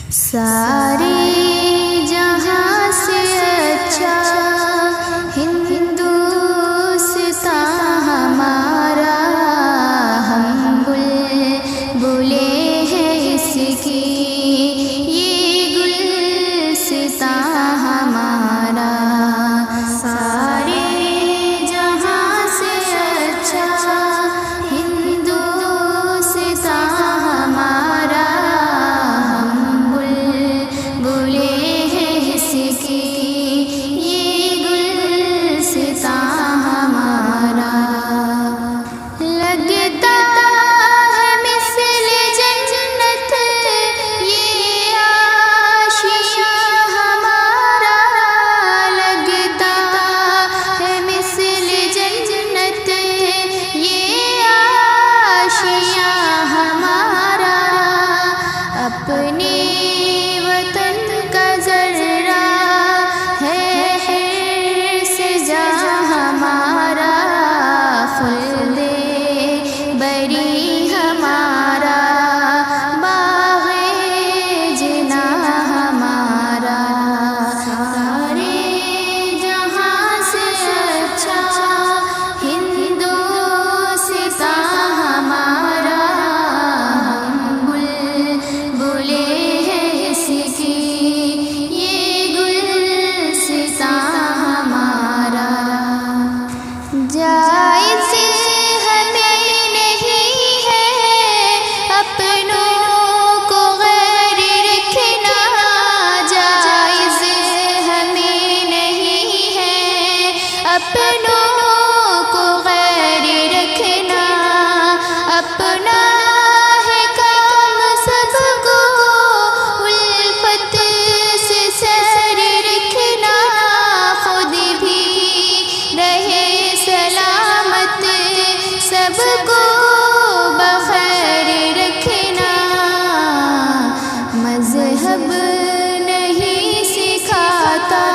سارے جہاں سے اچھا ہندوستان ہمارا، ہم بلبلے ہیں اس کی، یہ گلستان ہمارا۔ سارے جہاں سے اچھا ہندوستان ہمارا، ہم بلبلے ہیں اس کی، یہ گلستان ہمارا۔ لگتا ہے مثل جنت یہ آشیاں ہمارا، لگتا ہے مثل جنت یہ آشیاں ہمارا۔ اپنے وطن کا ذرہ ہے حرص جہاں ہمارا، خلد بری ہمارا، باغ جناح ہمارا۔ سارے جہاں سے اچھا ہندوستان ہمارا، ہم بلبلے ہیں اس کی، یہ گلستان ہمارا۔ جائز ہمیں نہیں ہے اپنوں کو غیر رکھنا، جائز ہمیں نہیں ہے اپنوں کو غیر رکھنا، اپنا ہے کام سب کو الفت سے سیر رکھنا، خود بھی رہے سلامت سب کو بخیر رکھنا۔ مذہب نہیں سکھاتا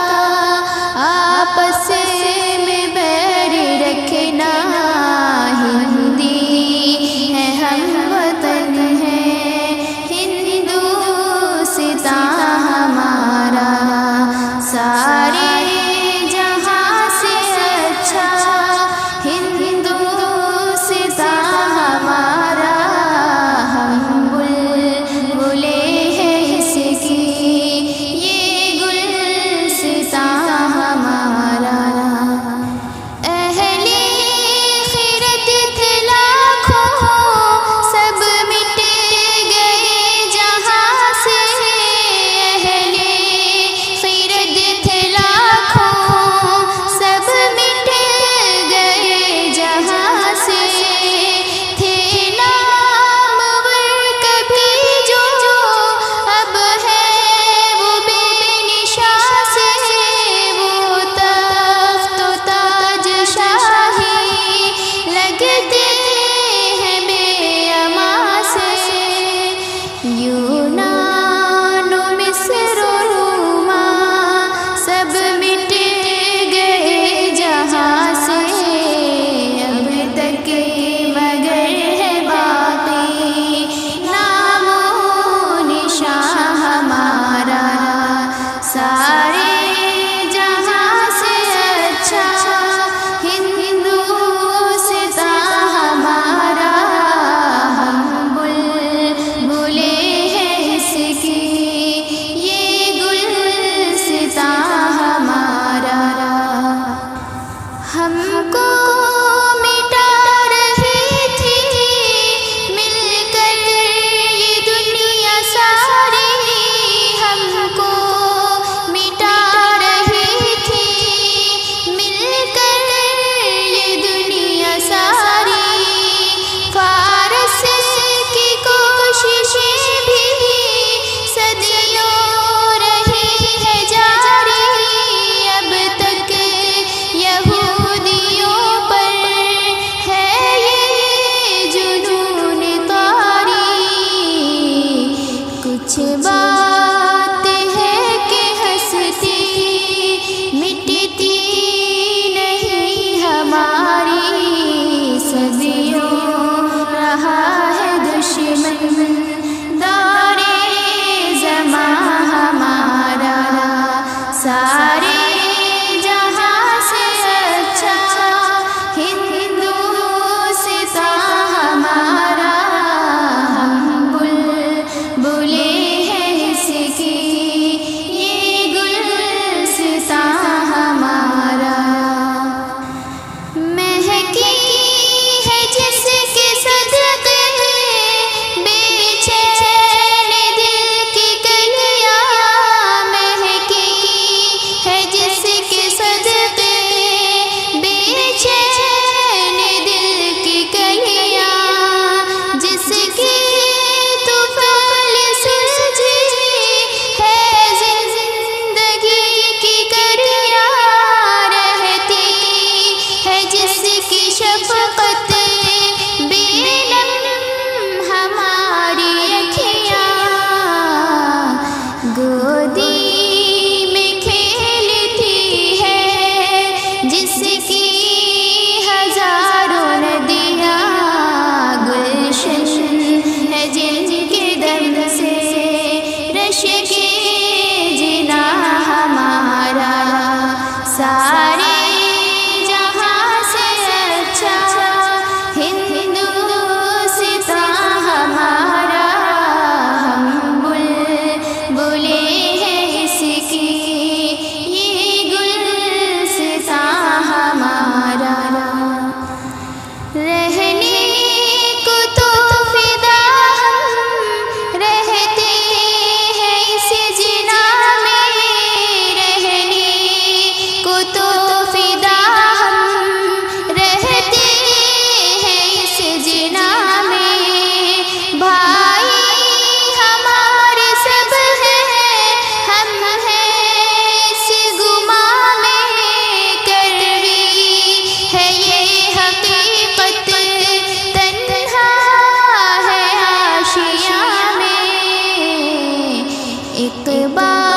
آپس میں بیر رکھنا، ہندی ہے ہم وطن ہے ہندوستان ہمارا۔ سارے جہاں سے اچھا ہندوستان ہمارا، ہم بلبلے ہیں اس کی، یہ گلستان ہمارا۔ اہل خیرت تھے لاکھوں سب مٹ گئے جہاں سے، اہل خیرت تھے لاکھوں سب مٹ گئے جہاں سے، تھے نامور کبھی جو اب ہے وہ بے نشاں سے، وہ تخت و تاج شاہی لگتے ہیں بے امان سے، یونان و مصر و روما سب مٹ گئے جہاں سے، اب تک مگر ہے باقی نام و نشان ہمارا۔ سارے جہاں سے اچھا ہندوستان ہمارا، ہم بلبلے ہیں اس کی، یہ گلستان ہمارا۔ ہم کو مٹا رہی تھی مل کر یہ دنیا ساری، ہم کو مٹا رہی تھی مل کر یہ دنیا ساری، فارس کی کوششیں بھی صدیوں رہی ہے جاری، اب تک یہودیوں پر ہے یہ جنون طاری، کچھ بات ہے کہ ہستی مٹتی نہیں ہماری، صدیوں رہا ہے دشمن دارے زماں اقبال